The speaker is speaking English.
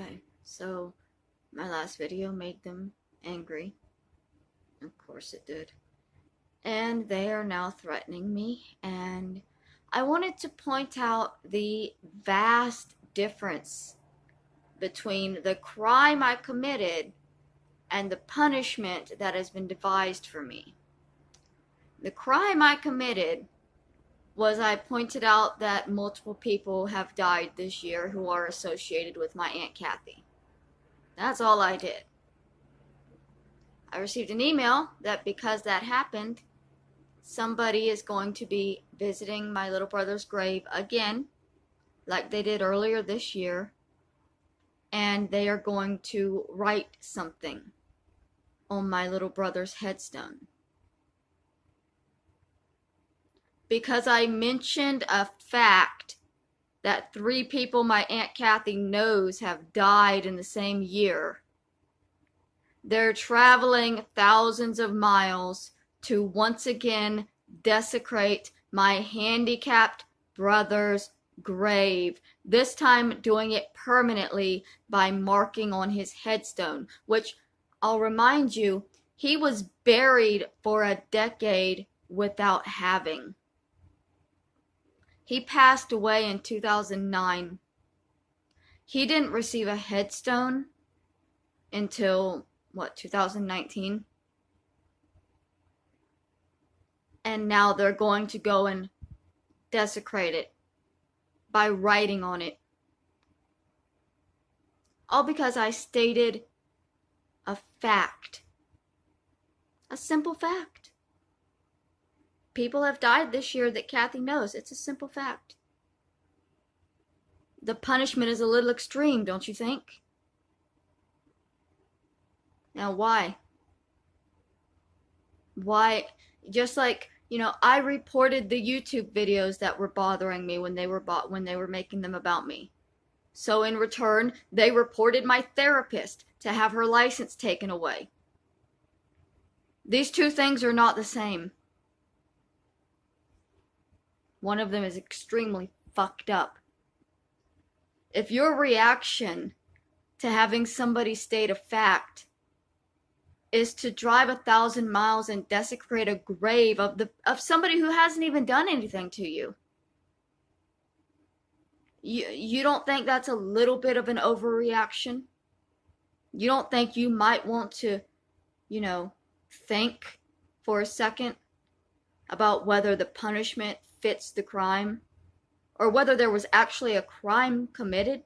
Okay, so my last video made them angry. Of course it did. And they are now threatening me, and I wanted to point out the vast difference between the crime I committed and the punishment that has been devised for me. The crime I committed was I pointed out that multiple people have died this year who are associated with my Aunt Kathy. That's all I did. I received an email that because that happened, somebody is going to be visiting my little brother's grave again, like they did earlier this year, and they are going to write something on my little brother's headstone. Because I mentioned a fact that 3 people my Aunt Kathy knows have died in the same year, they're traveling thousands of miles to once again desecrate my handicapped brother's grave, this time doing it permanently by marking on his headstone, which I'll remind you, he was buried for a decade without having. He passed away in 2009. He didn't receive a headstone until, 2019? And now they're going to go and desecrate it by writing on it. All because I stated a fact. A simple fact. People have died this year that Kathy knows. It's a simple fact. The punishment is a little extreme, don't you think? Now, why? Why? Just like, I reported the YouTube videos that were bothering me when they were making them about me. So in return, they reported my therapist to have her license taken away. These two things are not the same. One of them is extremely fucked up. If your reaction to having somebody state a fact is to drive 1,000 miles and desecrate a grave of somebody who hasn't even done anything to you, you don't think that's a little bit of an overreaction? You don't think you might want to, think for a second about whether the punishment fits the crime, or whether there was actually a crime committed?